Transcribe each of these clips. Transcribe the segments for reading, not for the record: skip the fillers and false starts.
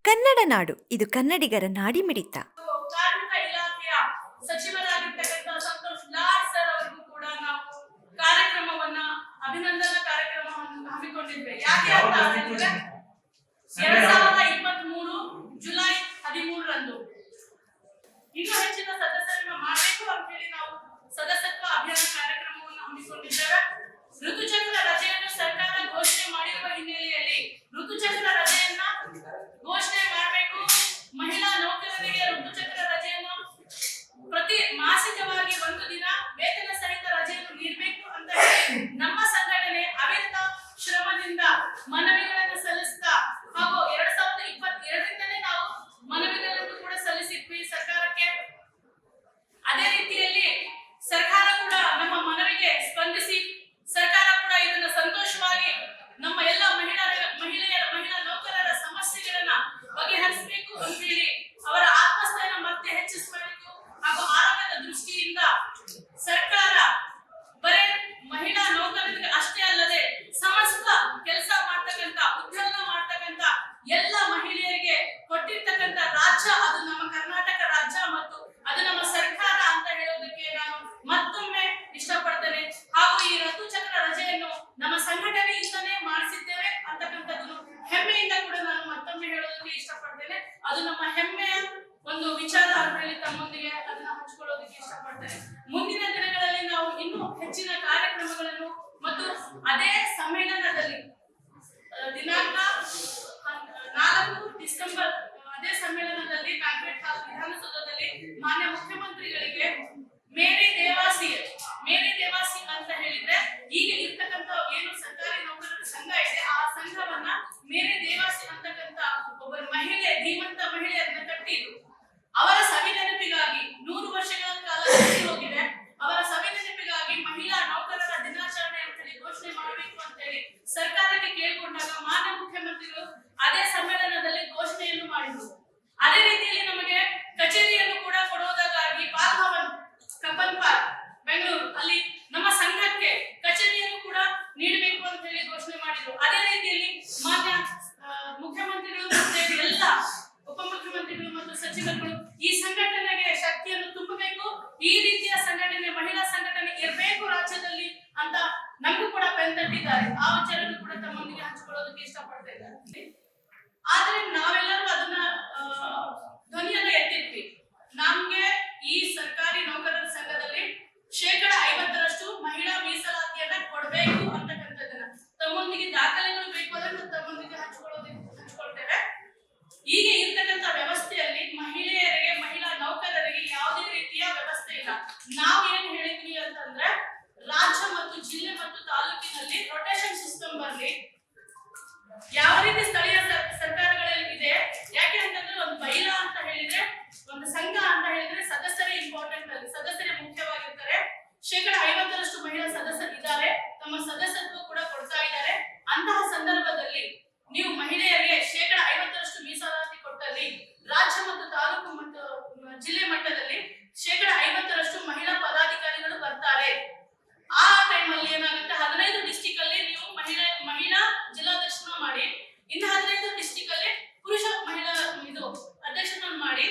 ಕನ್ನಡ ನಾಡು, ಇದು ಕನ್ನಡಿಗರ ನಾಡಿಮಿಡಿತ. ಕಾರ್ಮಿಕ ಇಲಾಖೆಯ ಸಚಿವರಾಗಿರ್ತಕ್ಕಂಥ ಸಂತೋಷ್ ಲಾಡ್ ಸರ್ ಅವರಿಗೂ ಕೂಡ ನಾವು ಕಾರ್ಯಕ್ರಮವನ್ನ ಅಭಿನಂದನಾ ಕಾರ್ಯಕ್ರಮವನ್ನು ಹಮ್ಮಿಕೊಂಡಿದ್ವಿ. ಯಾಕೆ ಅಂತ ಹೇಳಿದ್ರೆ 2023 ಜುಲೈ 13ರಂದು ಇನ್ನೂ ಹೆಚ್ಚಿನ ಸದಸ್ಯರನ್ನ ಮಾಡಬೇಕು ಅಂತ ಹೇಳಿ ನಾವು ಸದಸ್ಯತ್ವ ಅಭಿಯಾನ ಕಾರ್ಯಕ್ರಮವನ್ನು ಹಮ್ಮಿಕೊಂಡಿದ್ದೇವೆ. ಋತುಚಕ್ರ ರಜೆಯನ್ನು ಸರ್ಕಾರ ಘೋಷಣೆ ಮಾಡಿರುವ ಹಿನ್ನೆಲೆಯಲ್ಲಿ ಋತುಚಕ್ರ ರಜೆಯನ್ನ ಘೋಷಣೆ ಮಾಡಬೇಕು. ಮಹಿಳಾ ನೌಕರರಿಗೆ ಋತುಚಕ್ರ ರಜೆಯನ್ನು ಪ್ರತಿ ಮಾಸಿಕವಾಗಿ 1 ದಿನ ವೇತನ ಸಹಿತ ರಜೆಯನ್ನು ನೀಡಬೇಕು ಅಂತ ಹೇಳಿ ನಮ್ಮ ಸಂಘಟನೆ ಅವಿರತ ಶ್ರಮದಿಂದ ಮನವಿಗಳನ್ನು ಸಲ್ಲಿಸ್ತಾ ಹಾಗೂ 2022ರಿಂದಲೇ ನಾವು ಮನವಿಗಳನ್ನು ಕೂಡ ಸಲ್ಲಿಸಿದ್ವಿ ಸರ್ಕಾರಕ್ಕೆ. ಅದೇ ರೀತಿಯಲ್ಲಿ ಸರ್ಕಾರ ಕೂಡ ನಮ್ಮ ಮನವಿಗೆ ಸ್ಪಂದಿಸಿ ಸರ್ಕಾರ ಕೂಡ ಇದನ್ನು ಸಂತೋಷವಾಗಿ ನಮ್ಮ ಎಲ್ಲ ಮಹಿಳಾ ನೌಕರರ ಸಮಸ್ಯೆಗಳನ್ನ ಬಗೆಹರಿಸಬೇಕು ಅಂತ ಹೇಳಿ ಅವರ ಆತ್ಮಸ್ಥೈರ್ಯ ಮತ್ತೆ ಹೆಚ್ಚಿಸಬೇಕು. ಹಾಗೂ ಆರೋಗ್ಯದ ದೃಷ್ಟಿಯಿಂದ ಸರ್ಕಾರ ಬರೇ ಮಹಿಳಾ ನೌಕರರಿಗೆ ಅಷ್ಟೇ ಅಲ್ಲದೆ ಸಮಸ್ತ ಕೆಲಸ ಮಾಡ್ತಕ್ಕಂಥ ಉದ್ಯೋಗ ಮಾಡ್ತಕ್ಕಂಥ ಎಲ್ಲ ಮಹಿಳೆಯರಿಗೆ ಕೊಟ್ಟಿರ್ತಕ್ಕಂಥ ರಾಜ್ಯ ಅದು ನಮ್ಮ ಕರ್ನಾಟಕ ರಾಜ್ಯ ಮತ್ತು ಅದು ನಮ್ಮ ಸರ್ಕಾರ ಅಂತ ಹೇಳೋದಕ್ಕೆ ನಾನು ಮತ್ತೊಮ್ಮೆ ಇಷ್ಟಪಡ್ತೇನೆ. ಹಾಗೂ ಈ ಋತುಚಕ್ರ ರಜೆಯನ್ನು ನಮ್ಮ ಸಂಘಟನೆಯಿಂದನೇ ಮಾಡಿಸಿದ್ದೇವೆ ಅಂತಕ್ಕಂಥದ್ದು ಹೆಮ್ಮೆಯಿಂದ ಕೂಡ ನಾನು ಮತ್ತೊಮ್ಮೆ ಹೇಳೋದಕ್ಕೆ ಇಷ್ಟಪಡ್ತೇನೆ. ಅದು ನಮ್ಮ ಹೆಮ್ಮೆಯ ಒಂದು ವಿಚಾರ ಅಂತ ಹೇಳಿ ತಮ್ಮೊಂದಿಗೆ ಅದನ್ನ ಹಂಚಿಕೊಳ್ಳೋದಕ್ಕೆ ಇಷ್ಟಪಡ್ತೇನೆ. ಮುಂದಿನ ದಿನಗಳಲ್ಲಿ ನಾವು ಇನ್ನೂ ಹೆಚ್ಚಿನ ಕಾರ್ಯಕ್ರಮಗಳನ್ನು ಮತ್ತು ಅದೇ ಸಮ್ಮೇಳನದಲ್ಲಿ ದಿನಾಂಕ 4 ಡಿಸೆಂಬರ್ ಅದೇ ಸಮ್ಮೇಳನದಲ್ಲಿ ಬ್ಯಾಂಕ್ವೆಟ್ ಹಾಲ್ ವಿಧಾನಸೌಧದಲ್ಲಿ ಮಾನ್ಯ ಮುಖ್ಯಮಂತ್ರಿಗಳಿಗೆ ಮೇರಿ ದೇವಾಸಿ ಅಂತ ಹೇಳಿದ್ರೆ ಈಗ ಇರ್ತಕ್ಕಂಥ ಏನು ಸರ್ಕಾರಿ ನೌಕರರ ಸಂಘ ಇದೆ ಆ ಸಂಘವನ್ನ ಮೇರಿ ದೇವಾಸಿ ಅಂತಕ್ಕಂಥ ಒಬ್ಬರು ಮಹಿಳೆ ಧೀಮಂತ ಮಹಿಳೆಯರನ್ನ ಕಟ್ಟಿದ್ರು. ಅವರ ಸವಿನೆನಪಿಗಾಗಿ 100 ವರ್ಷಗಳ ಕಾಲ ಹೋಗಿದೆ. ಅವರ ಸವಿನೆನಪಿಗಾಗಿ ಮಹಿಳಾ ನೌಕರರ ದಿನಾಚರಣೆ ಅಂತ ಹೇಳಿ ಘೋಷಣೆ ಮಾಡಬೇಕು ಅಂತ ಹೇಳಿ ಸರ್ಕಾರಕ್ಕೆ ಕೇಳಿಕೊಂಡಾಗ ಮಾನ್ಯ ಮುಖ್ಯಮಂತ್ರಿಗಳು ಅದೇ ಸಮ್ಮೇಳನದಲ್ಲಿ ಘೋಷಣೆಯನ್ನು ಮಾಡಿದ್ರು. ಅದೇ ರೀತಿಯಲ್ಲಿ ನಮಗೆ ಕಚೇರಿಯನ್ನು ಕೂಡ ಕೊಡುವುದಕ್ಕಾಗಿ ಬಾಲಭವನ್ ಕಬ್ಬನ್ ಪಾರ್ಕ್ ಬೆಂಗಳೂರು ಅಲ್ಲಿ ನಮ್ಮ ಸಂಘಕ್ಕೆ ಕಚೇರಿಯನ್ನು ಕೂಡ ನೀಡಬೇಕು ಅಂತ ಹೇಳಿ ಘೋಷಣೆ ಮಾಡಿದ್ರು. ಅದೇ ರೀತಿಯಲ್ಲಿ ಮಾನ್ಯ ಮುಖ್ಯಮಂತ್ರಿಗಳು ಮತ್ತೆ ಎಲ್ಲ ಉಪಮುಖ್ಯಮಂತ್ರಿಗಳು ಮತ್ತು ಸಚಿವರುಗಳು ಈ ಸಂಘಟನೆಗೆ ಶಕ್ತಿಯನ್ನು ತುಂಬಬೇಕು, ಈ ರೀತಿಯ ಸಂಘಟನೆ ಮಹಿಳಾ ಸಂಘಟನೆ ಇರಬೇಕು ರಾಜ್ಯದಲ್ಲಿ ಅಂತ ನಮಗೂ ಕೂಡ ಬೆಂತಟ್ಟಿದ್ದಾರೆ. ಆ ವಿಚಾರವನ್ನು ಕೂಡ ತಮ್ಮೊಂದಿಗೆ ಹಂಚಿಕೊಳ್ಳೋದಕ್ಕೆ ಇಷ್ಟಪಡ್ತಾ ಇದ್ದಾರೆ. ಆದ್ರೆ ನಾವೆಲ್ಲರೂ ಅದನ್ನ ಧ್ವನಿಯನ್ನ ಎತ್ತಿದ್ವಿ. ನಮ್ಗೆ ಈ ಸರ್ಕಾರಿ ನೌಕರರ ಸಂಘದಲ್ಲಿ 50% ಮಹಿಳಾ ಮೀಸಲಾತಿಯನ್ನ ಕೊಡಬೇಕು ಅಂತಕ್ಕಂಥದ್ದನ್ನ ತಮ್ಮೊಂದಿಗೆ ದಾಖಲೆಗಳು ಬೇಕು ಅದನ್ನು ತಮ್ಮೊಂದಿಗೆ ಹಂಚ್ಕೊಳ್ತೇವೆ. ಈಗ ಇರ್ತಕ್ಕಂಥ ವ್ಯವಸ್ಥೆಯಲ್ಲಿ ಮಹಿಳಾ ನೌಕರರಿಗೆ ಯಾವುದೇ ರೀತಿಯ ವ್ಯವಸ್ಥೆ ಇಲ್ಲ. ನಾವು ಏನ್ ಹೇಳಿದ್ವಿ ಅಂತಂದ್ರೆ ರಾಜ್ಯ ಮತ್ತು ಜಿಲ್ಲೆ ಮತ್ತು ತಾಲೂಕಿನಲ್ಲಿ ರೊಟೇಷನ್ ಸಿಸ್ಟಮ್ ಬರಲಿ. ಯಾವ ರೀತಿ ಸ್ಥಳೀಯ ಸರ್ಕಾರಗಳಲ್ಲಿ ಇದೆ, ಯಾಕೆ ಅಂತಂದ್ರೆ ಒಂದು ಬೈಲಾ ಅಂತ ಹೇಳಿದ್ರೆ ಒಂದು ಸಂಘ ಅಂತ ಹೇಳಿದ್ರೆ ಸದಸ್ಯರೇ ಇಂಪಾರ್ಟೆಂಟ್ ಅಲ್ಲಿ ಸದಸ್ಯರೇ ಮುಖ್ಯವಾಗಿರ್ತಾರೆ. 50% ಮಹಿಳಾ ಸದಸ್ಯರು ಇದ್ದಾರೆ, ತಮ್ಮ ಸದಸ್ಯತ್ವ ಕೂಡ ಕೊಡ್ತಾ ಇದ್ದಾರೆ. ಅಂತಹ ಸಂದರ್ಭದಲ್ಲಿ ನೀವು ಮಹಿಳೆಯರಿಗೆ 50% ಮೀಸಲಾತಿ ಕೊಟ್ಟಲ್ಲಿ ರಾಜ್ಯ ಮತ್ತು ತಾಲೂಕು ಮತ್ತು ಜಿಲ್ಲೆ ಮಟ್ಟದಲ್ಲಿ 50% ಮಹಿಳಾ ಪದಾಧಿಕಾರಿಗಳು ಬರ್ತಾರೆ. ಆ ಟೈಮಲ್ಲಿ ಏನಾಗುತ್ತೆ 15 ಡಿಸ್ಟ್ರಿಕ್ಟ್ ಅಲ್ಲಿ ನೀವು ಮಹಿಳಾ ಜಿಲ್ಲಾಧ್ಯಕ್ಷನ ಮಾಡಿ, ಇನ್ನು 15 ಡಿಸ್ಟ್ರಿಕ್ಟ್ ಅಲ್ಲಿ ಪುರುಷ ಮಹಿಳಾ ಅಧ್ಯಕ್ಷರನ್ನು ಮಾಡಿ,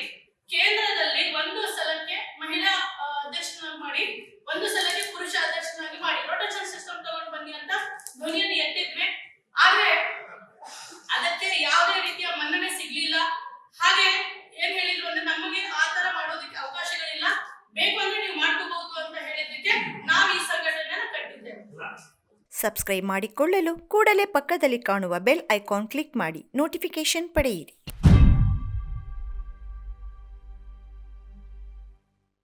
ಕೇಂದ್ರದಲ್ಲಿ ಒಂದು ಸಲಕ್ಕೆ ಮಹಿಳಾ ಅಧ್ಯಕ್ಷರನ್ನು ಮಾಡಿ, ಒಂದು ಸಲಕ್ಕೆ ಪುರುಷ ಅಧ್ಯಕ್ಷನಾಗಿ ಮಾಡಿ ರೊಟೇಷನ್ ಸಿಸ್ಟಮ್ ತಗೊಂಡು ಬನ್ನಿ ಅಂತ ಧ್ವನಿಯನ್ನು ಎತ್ತಿದ್ವಿ. ಆದ್ರೆ ಅದಕ್ಕೆ ಯಾವುದೇ ರೀತಿಯ ಮನ್ನಣೆ ಸಿಗ್ಲಿಲ್ಲ. ಹಾಗೆ ಏನ್ ಹೇಳಿದ್ರು ಅಂದ್ರೆ ನಮಗೆ ಆ ತರ ಮಾಡೋದಕ್ಕೆ ಅವಕಾಶಗಳಿಲ್ಲ, ಬೇಕು ಅಂದ್ರೆ ನೀವು ಮಾಡ್ಕೋಬಹುದು ಅಂತ ಹೇಳಿದ್ದಕ್ಕೆ ನಾವು ಈ ಸಂಘಟನೆಯನ್ನ ಕಟ್ಟಿದ್ದೇವೆ. ಸಬ್ಸ್ಕ್ರೈಬ್ ಮಾಡಿಕೊಳ್ಳಲು ಕೂಡಲೇ ಪಕ್ಕದಲ್ಲಿ ಕಾಣುವ ಬೆಲ್ ಐಕಾನ್ ಕ್ಲಿಕ್ ಮಾಡಿ ನೋಟಿಫಿಕೇಶನ್ ಪಡೆಯಿರಿ.